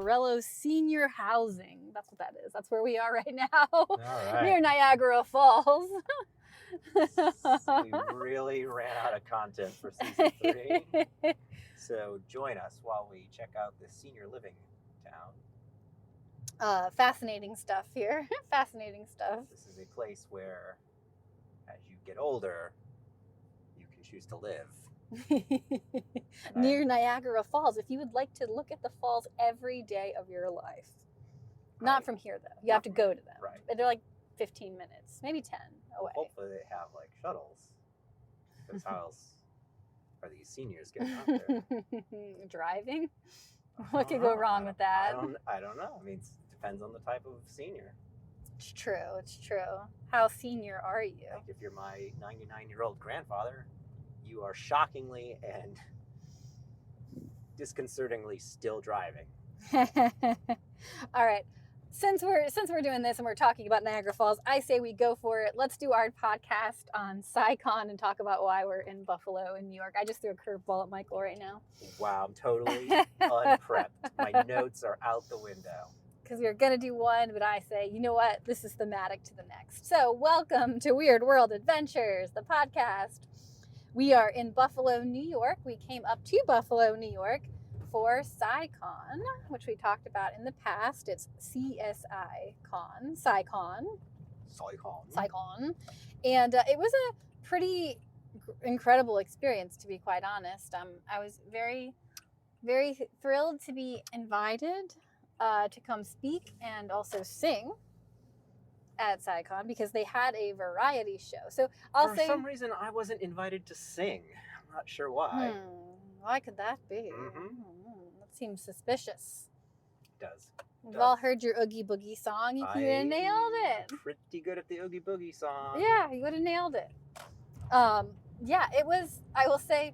Morello Senior Housing. That's what that is. That's where we are right now. All right. Near Niagara Falls. We really ran out of content for season 3. So join us while we check out the senior living town. Fascinating stuff here. Fascinating stuff. This is a place where, as you get older, you can choose to live. Near Niagara Falls. If you would like to look at the falls every day of your life. Not from here, though. You have to go to them. Right. They're like 15 minutes, maybe 10 away. Hopefully they have like shuttles. Because how else are these seniors getting out there? Driving? What could go wrong with that? I don't know. I mean, it depends on the type of senior. It's true. It's true. How senior are you? Like if you're my 99-year-old grandfather, you are shockingly and disconcertingly still driving. All right. Since we're doing this and we're talking about Niagara Falls, I say we go for it. Let's do our podcast on CSICon and talk about why we're in Buffalo in New York. I just threw a curveball at Michael right now. Wow, I'm totally unprepped. My notes are out the window. Because we were going to do one, but I say, you know what? This is thematic to the next. So welcome to Weird World Adventures, the podcast. We are in Buffalo, New York. We came up to Buffalo, New York for CSICon, which we talked about in the past. It's CSICon. And it was a pretty incredible experience, to be quite honest. I was very, very thrilled to be invited to come speak and also sing at CSICon because they had a variety show. So For some reason, I wasn't invited to sing. I'm not sure why. Why could that be? That seems suspicious. It does. We've all heard your Oogie Boogie song. You could have nailed it. Pretty good at the Oogie Boogie song. Yeah, you would have nailed it. Yeah, it was, I will say,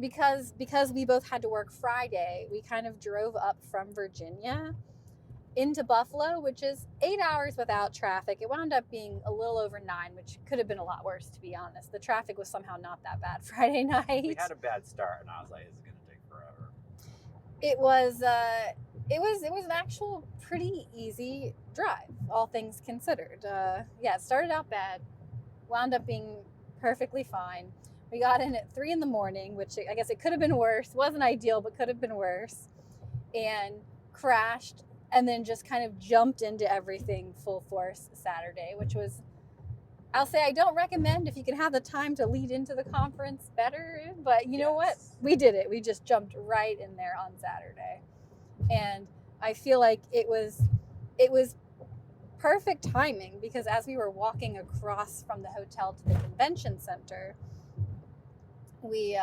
because we both had to work Friday, we kind of drove up from Virginia into Buffalo, which is 8 hours without traffic. It wound up being a little over 9, which could have been a lot worse, to be honest. The traffic was somehow not that bad Friday night. We had a bad start, and I was like, "This is going to take forever." It was an actual pretty easy drive, all things considered. Yeah, it started out bad, wound up being perfectly fine. We got in at 3 a.m, which I guess it could have been worse. Wasn't ideal, but could have been worse. And crashed, and then just kind of jumped into everything full force Saturday, which was, I'll say, I don't recommend if you can have the time to lead into the conference better, but you know what? We did it. We just jumped right in there on Saturday. And I feel like it was perfect timing because as we were walking across from the hotel to the convention center, we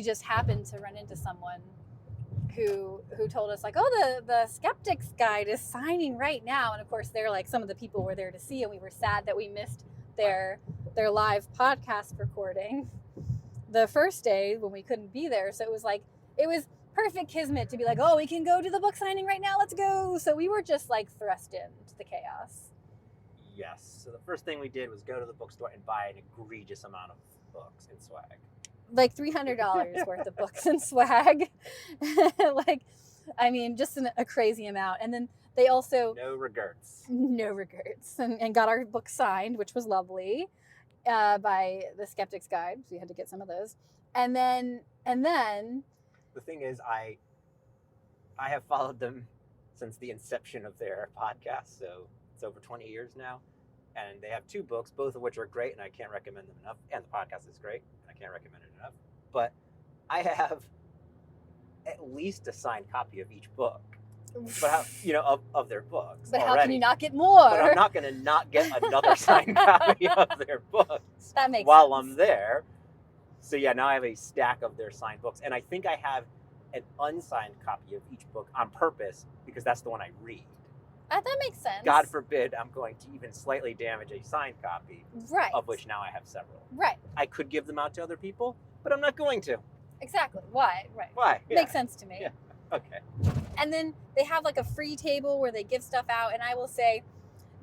just happened to run into someone who told us, like, oh, the Skeptics Guide is signing right now. And of course, they're like, some of the people were there to see, and we were sad that we missed their live podcast recording the first day when we couldn't be there. So it was perfect kismet to be like, oh, we can go to the book signing right now. Let's go. So we were just like thrust into the chaos. Yes. So the first thing we did was go to the bookstore and buy an egregious amount of books and swag. Like $300 worth of books and swag. Like, I mean, just a crazy amount. And then they also... No regrets. And got our book signed, which was lovely, by the Skeptics Guide. So we had to get some of those. And then... The thing is, I have followed them since the inception of their podcast. So it's over 20 years now. And they have 2 books, both of which are great, and I can't recommend them enough. And the podcast is great, and I can't recommend it enough. But I have at least a signed copy of each book, but of their books. But already. How can you not get more? But I'm not going to not get another signed copy of their books that makes while sense. I'm there. So yeah, now I have a stack of their signed books, and I think I have an unsigned copy of each book on purpose because that's the one I read. That makes sense. God forbid I'm going to even slightly damage a signed copy, right? Of which now I have several. Right. I could give them out to other people, but I'm not going to. Exactly. Why? Right. Why? Yeah. Makes sense to me. Yeah. Okay. And then they have like a free table where they give stuff out, and I will say,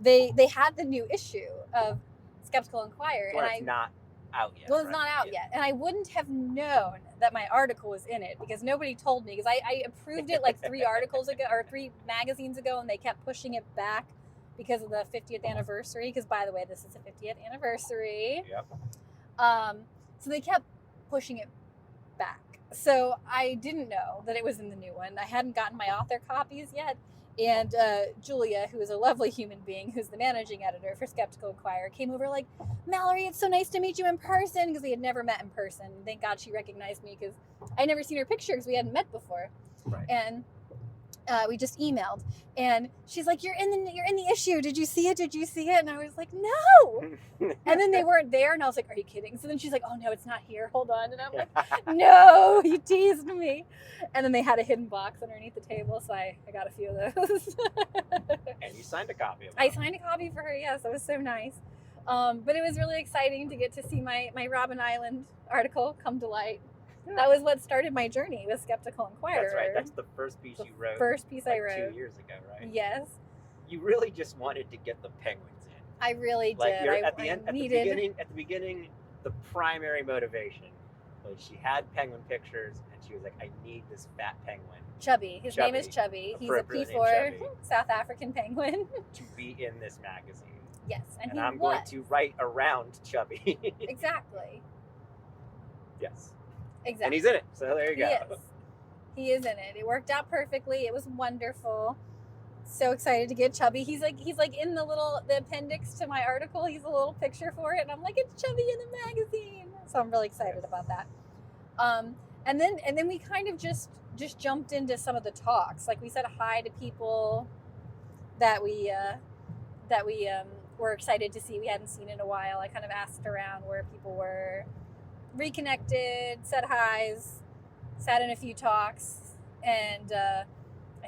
they had the new issue of Skeptical Inquirer, Where and it's not out yet. Well, it's right? not out yet. And I wouldn't have known that my article was in it because nobody told me. Because I approved it like 3 articles ago or 3 magazines ago, and they kept pushing it back because of the 50th anniversary. Because, by the way, this is the 50th anniversary. Yep. So they kept pushing it back. So I didn't know that it was in the new one. I hadn't gotten my author copies yet. And Julia, who is a lovely human being, who's the managing editor for Skeptical Inquirer, came over like, Malorie, it's so nice to meet you in person, because we had never met in person. Thank God she recognized me, because I'd never seen her picture because we hadn't met before. Right. And we just emailed, and she's like, "You're in the issue. Did you see it? Did you see it?" And I was like, "No." And then they weren't there, and I was like, "Are you kidding?" So then she's like, "Oh no, it's not here. Hold on." And I'm like, "No, you teased me." And then they had a hidden box underneath the table, so I got a few of those. And you signed a copy of it. I signed a copy for her. Yes, that was so nice. But it was really exciting to get to see my Robben Island article come to light. That was what started my journey with Skeptical Inquirer. That's right. That's the first piece you wrote. First piece I like wrote 2 years ago, right? Yes. You really just wanted to get the penguins in. I really did. Like you're, I at the beginning, the primary motivation was she had penguin pictures, and she was like, "I need this fat penguin Chubby. His name is Chubby. He's a Appropriately named P4 Chubby. South African penguin. to be in this magazine." Yes, and he I'm was. going to write around Chubby. Exactly. Yes. Exactly. And he's in it. So there you go. He is. He is in it. It worked out perfectly. It was wonderful. So excited to get Chubby. He's like in the appendix to my article. He's a little picture for it, and I'm like, it's Chubby in the magazine. So I'm really excited about that. And then we kind of just jumped into some of the talks. Like we said hi to people that we were excited to see. We hadn't seen in a while. I kind of asked around where people were, reconnected, said highs, sat in a few talks, and I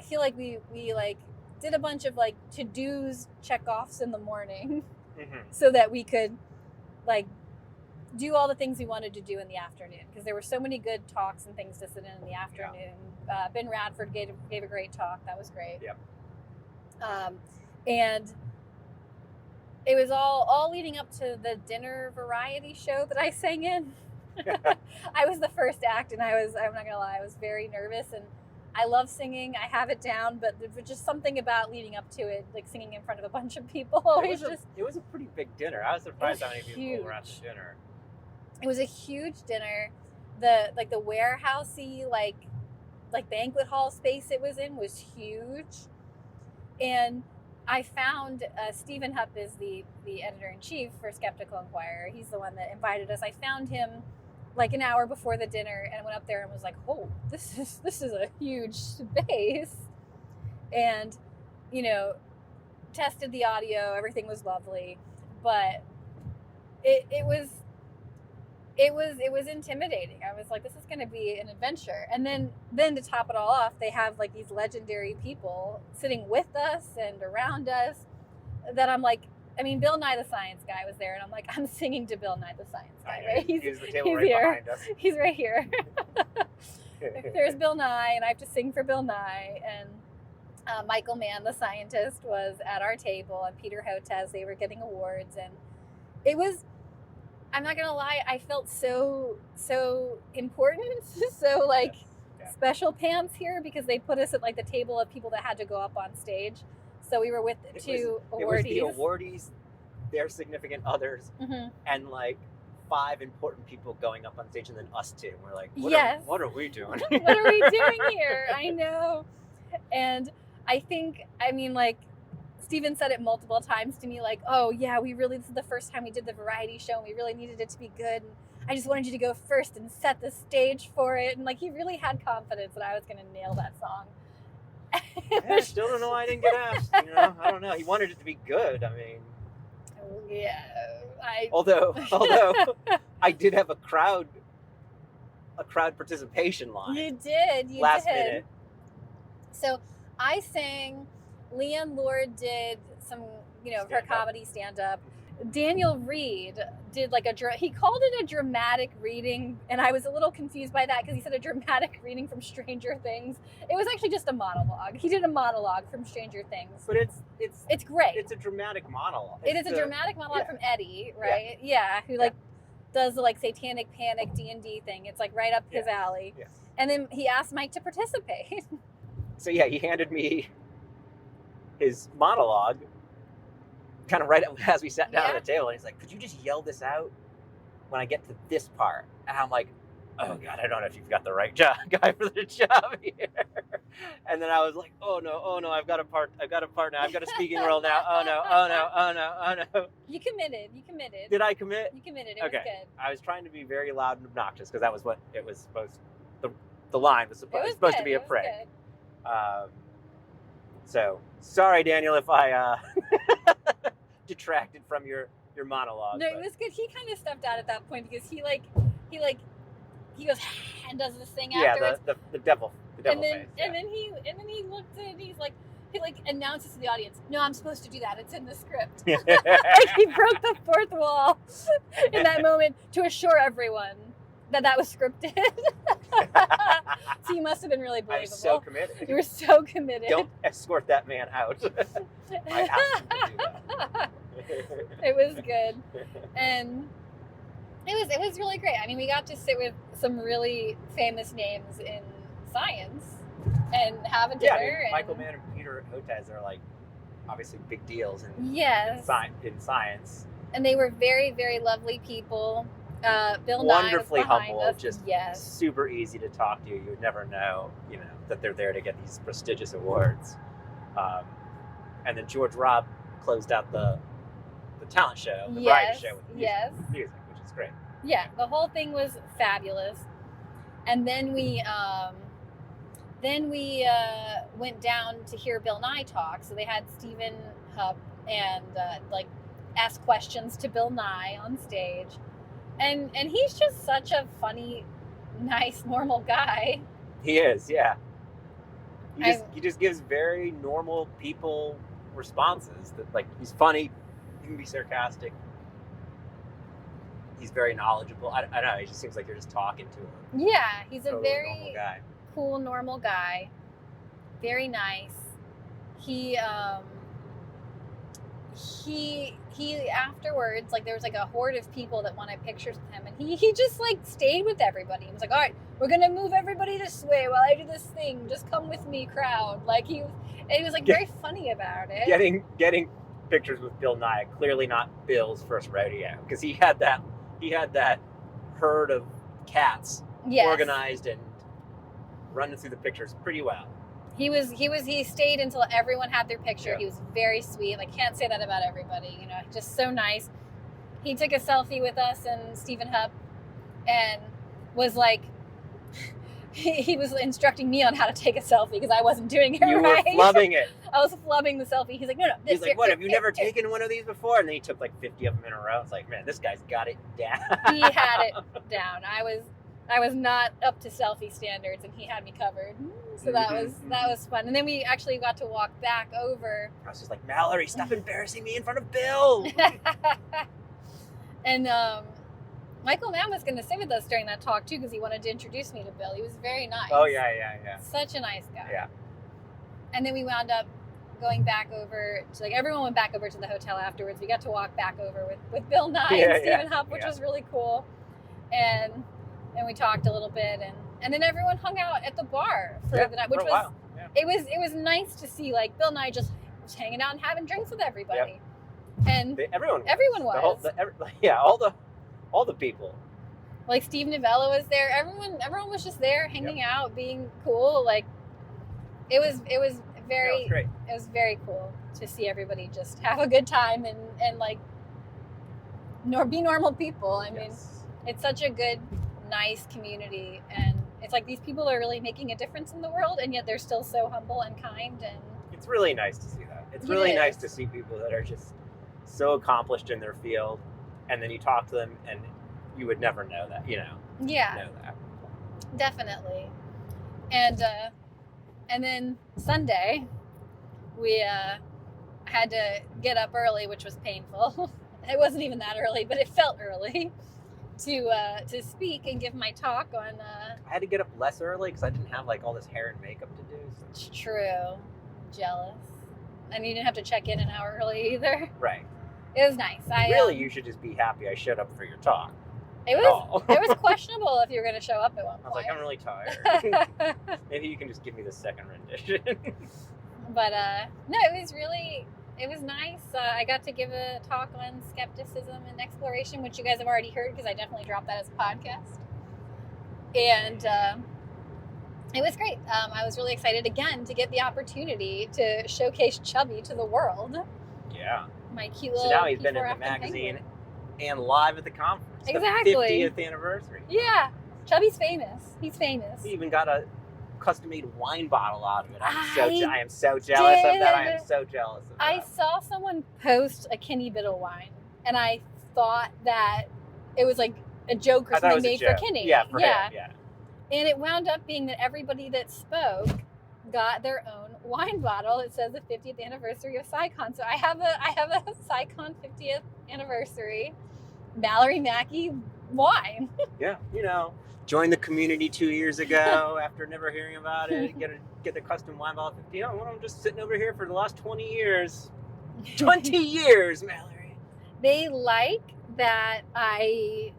feel like we like did a bunch of like to-dos, check-offs in the morning so that we could like do all the things we wanted to do in the afternoon, because there were so many good talks and things to sit in the afternoon. Yeah. Ben Radford gave a great talk. That was great. Yep. And it was all leading up to the dinner variety show that I sang in. I was the first act, and I'm not gonna lie, I was very nervous, and I love singing. I have it down, but there was just something about leading up to it, like singing in front of a bunch of people. It was a pretty big dinner. I was surprised how many people were at the dinner. It was a huge dinner. The warehousey like banquet hall space it was in was huge, and I found Stephen Hupp is the editor-in-chief for Skeptical Inquirer. He's the one that invited us. I found him like an hour before the dinner and went up there and was like, "Oh, this is a huge space," and tested the audio. Everything was lovely, but it was intimidating. I was like, this is going to be an adventure. And then to top it all off, they have like these legendary people sitting with us and around us that I'm like, I mean, Bill Nye the Science Guy was there, and I'm like, I'm singing to Bill Nye the Science Guy, right? He's the table right here. behind us. He's right here. There's Bill Nye, and I have to sing for Bill Nye. And Michael Mann, the scientist, was at our table, and Peter Hotez, they were getting awards. And it was, I'm not gonna lie, I felt so important, so like special pants here, because they put us at like the table of people that had to go up on stage. So we were with two awardees. It was the awardees, their significant others, and like 5 important people going up on stage, and then us two. We're like, what are we doing? What are we doing here? I know. And I think, I mean, like, Stephen said it multiple times to me, like, oh yeah, this is the first time we did the variety show, and we really needed it to be good. And I just wanted you to go first and set the stage for it. And like, he really had confidence that I was going to nail that song. I still don't know why I didn't get asked. I don't know. He wanted it to be good. I mean, yeah. Although I did have a crowd participation line. You did. Last minute. So I sang. Leanne Lord did some, her comedy stand-up. Daniel Reed did like he called it a dramatic reading, and I was a little confused by that because he said a dramatic reading from Stranger Things. It was actually just a monologue. He did a monologue from Stranger Things. But it's great. It's a dramatic monologue. It is a dramatic monologue from Eddie, right? Yeah, who like does the like satanic panic D&D thing. It's like right up his alley. Yes. And then he asked Mike to participate. So yeah, he handed me his monologue kind of right as we sat down at the table, and he's like, could you just yell this out when I get to this part? And I'm like, oh God, I don't know if you've got the right guy for the job here. And then I was like, oh no, I've got a part now, I've got a speaking role now, oh no. You committed. Did I commit? You committed, it was good. I was trying to be very loud and obnoxious, because that was what it was supposed, the line was supposed to be a prank. So, sorry Daniel if I detracted from your monologue. No, it was good. He kind of stepped out at that point because he goes and does this thing afterwards. Yeah, the devil and then, face. And then he looked at it and he announces to the audience, no, I'm supposed to do that. It's in the script. Like he broke the fourth wall in that moment to assure everyone that was scripted. So you must have been really believable. I was so committed. You were so committed. Don't escort that man out. I asked him to do that. It was good. And it was really great. I mean, we got to sit with some really famous names in science and have a dinner. Yeah, I mean, Michael Mann and Peter Hotez are like obviously big deals in science. And they were very, very lovely people. Bill Wonderfully Nye was humble, us. just super easy to talk to. You would never know, that they're there to get these prestigious awards. And then George Robb closed out the talent show, the variety show with music, which is great. Yeah, the whole thing was fabulous. And then we went down to hear Bill Nye talk. So they had Stephen Hupp and ask questions to Bill Nye on stage. And he's just such a funny, nice, normal guy. He is, yeah. He just gives very normal people responses. That he's funny, he can be sarcastic. He's very knowledgeable. I don't know. He just seems like you're just talking to him. Yeah, he's a totally very cool, normal guy. Very nice. He afterwards, there was a horde of people that wanted pictures with him, and he just stayed with everybody. He was like, all right, we're gonna move everybody this way while I do this thing. Just come with me, crowd. He was very funny about it. Getting pictures with Bill Nye, clearly not Bill's first rodeo, because he had that herd of cats organized and running through the pictures pretty well. He stayed until everyone had their picture. He was very sweet. I can't say that about everybody, just so nice. He took a selfie with us and Stephen Hupp and was he was instructing me on how to take a selfie because I wasn't doing it right. You were flubbing it. I was flubbing the selfie. He's like, no. He's like, what, have you never taken one of these before? And then he took 50 of them in a row. It's like, man, this guy's got it down. He had it down. I was not up to selfie standards, and he had me covered. So that was fun. And then we actually got to walk back over. I was just like, Malorie, stop embarrassing me in front of Bill. And Michael Mann was going to sit with us during that talk too, because he wanted to introduce me to Bill. He was very nice. Oh yeah. Such a nice guy. Yeah. And then we wound up going back over to everyone went back over to the hotel afterwards. We got to walk back over with Bill Nye and Stephen Hupp, which was really cool. And we talked a little bit, and then everyone hung out at the bar for the night, which was it was nice to see Bill Nye just was hanging out and having drinks with everybody. And everyone was. All the people. Steve Novella was there. Everyone was just there hanging out, being cool. It was very cool to see everybody just have a good time and be normal people. I mean, it's such a good, nice community, and it's these people are really making a difference in the world, and yet they're still so humble and kind, and it's really nice to see that. It's really nice to see people that are just so accomplished in their field, and then you talk to them and you would never know that, know that. Definitely. And then Sunday we had to get up early, which was painful. It wasn't even that early, but it felt early. To speak and give my talk on. I had to get up less early because I didn't have all this hair and makeup to do. So. It's true. Jealous. And you didn't have to check in an hour early either. Right. It was nice. You should just be happy I showed up for your talk. It at was all. it was questionable if you were going to show up at one I was point. like, I'm really tired. Maybe you can just give me the second rendition. But no, it was nice. I got to give a talk on skepticism and exploration, which you guys have already heard because I definitely dropped that as a podcast. And it was great. I was really excited again to get the opportunity to showcase Chubby to the world. Yeah. My cute little. So now he's been in P4 the African magazine penguin. and live at the conference. Exactly. The 50th anniversary. Yeah, Chubby's famous. He's famous. He even got a custom-made wine bottle out of it. I am so jealous of that. I am so jealous of that. I saw someone post a Kinney Biddle wine, and I thought that it was like a joke or something made for Kinney. Yeah, for him, yeah. And it wound up being that everybody that spoke got their own wine bottle that says the 50th anniversary of CSICon. So I have a CSICon 50th anniversary Malorie Mackey wine. Yeah, joined the community 2 years ago after never hearing about it. Get the custom wine bottle. I'm just sitting over here for the last 20 years. 20 years, Malorie. They like that I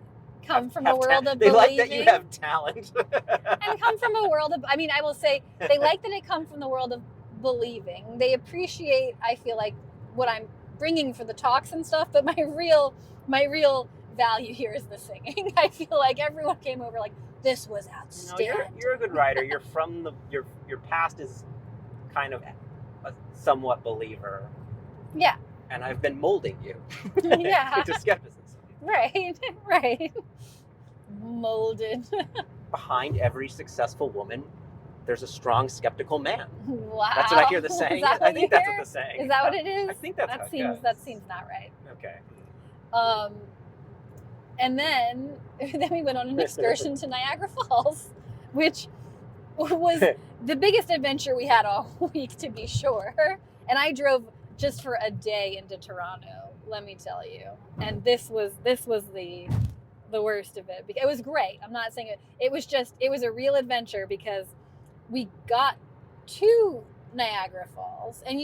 come from a world of They believing. like that you have talent. And come from a world of, I will say, they like that I come from the world of believing. They appreciate, I feel like, what I'm bringing for the talks and stuff, but my real value here is the singing. I feel like everyone came over like, this was outstanding. You're a good writer. You're from your past is kind of a somewhat believer. Yeah. And I've been molding you Yeah. into skepticism. Right. Molded. Behind every successful woman, there's a strong skeptical man. Wow. That's what I hear the saying. I think that's what the saying. Is that what it is? I think that's that seems not right. Okay. And then we went on an excursion to Niagara Falls, which was the biggest adventure we had all week, to be sure. And I drove just for a day into Toronto, let me tell you. And this was the worst of it. It was great. I'm not saying it. It was a real adventure because we got to Niagara Falls, and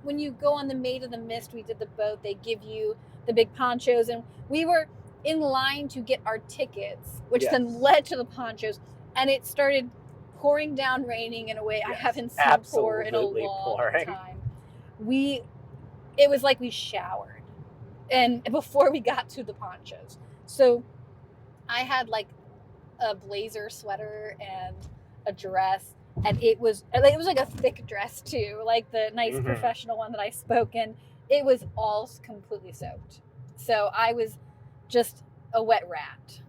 when you go on the Maid of the Mist, we did the boat. They give you the big ponchos, and we were in line to get our tickets, which then led to the ponchos, and it started pouring down, raining in a way I haven't seen pour in a long time. It was like we showered, and before we got to the ponchos, so I had like a blazer sweater and a dress, and it was like a thick dress too, like the nice professional one that I spoke in. It was all completely soaked, so I was just a wet rat,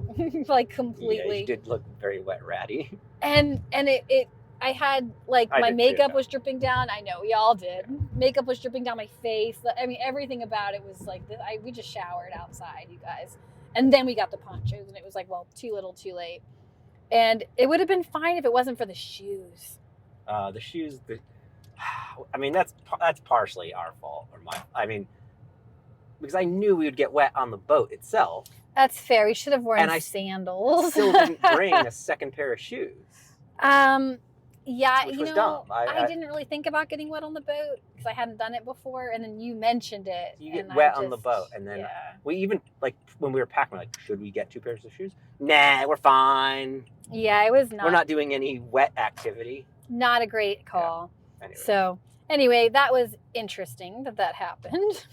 like completely. Yeah, you did look very wet ratty. And I had like my makeup was dripping down. I know we all did. Makeup was dripping down my face. I mean, everything about it was like we just showered outside, you guys, and then we got the ponchos, and it was like, well, too little, too late. And it would have been fine if it wasn't for the shoes. The shoes. I mean, that's partially our fault, because I knew we would get wet on the boat itself. That's fair. We should have worn sandals. Still didn't bring a second pair of shoes. Yeah, which was dumb. I didn't really think about getting wet on the boat because I hadn't done it before, and then you mentioned it. You get wet on the boat, and then we even, like, when we were packing, we're like, should we get 2 pairs of shoes? Nah, we're fine. Yeah, it was not. We're not doing any wet activity. Not a great call. Yeah. Anyway. So, anyway, that was interesting that happened.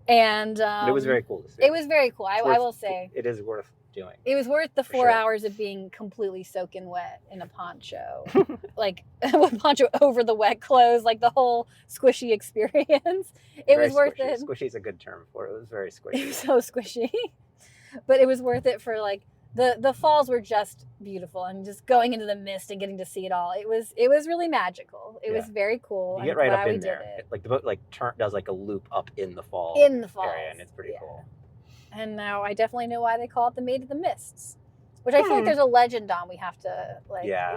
And it was very cool to see. It was very cool. I will say. It is worth doing. It was worth the 4 hours of being completely soaking wet in a poncho. Like, with poncho over the wet clothes, like the whole squishy experience. It was worth it. Squishy is a good term for it. It was very squishy. It was so squishy. But it was worth it for, like, the falls were just beautiful, and just going into the mist and getting to see it all. It was really magical. It was very cool. You get right up in there. Like the boat does like a loop up in the falls. In the falls. Area, and it's pretty cool. And now I definitely know why they call it the Maid of the Mists, which I feel like there's a legend on. We have to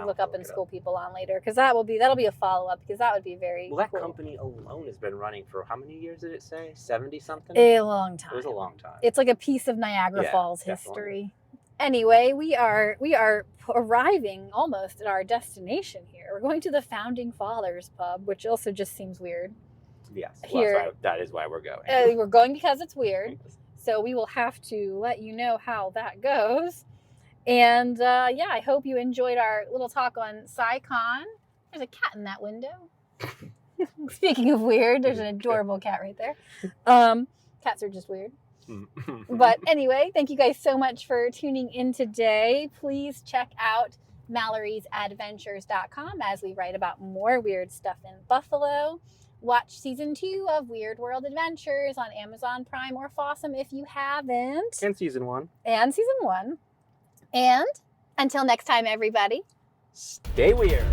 look up and school people on later, because that'll be a follow up, because that would be very Well, that cool. company alone has been running for how many years did it say? 70 something? A long time. It was a long time. It's like a piece of Niagara Falls history. Anyway, we are arriving almost at our destination here. We're going to the Founding Fathers pub, which also just seems weird. Yes. Here, that is why we're going. We're going because it's weird. So we will have to let you know how that goes. And yeah, I hope you enjoyed our little talk on CSICon. There's a cat in that window. Speaking of weird, there's an adorable cat right there. Cats are just weird. But anyway, thank you guys so much for tuning in today. Please check out maloriesadventures.com as we write about more weird stuff in Buffalo. Watch season 2 of Weird World Adventures on Amazon Prime or Fossum if you haven't. And season 1. And season 1. And until next time, everybody, Stay weird.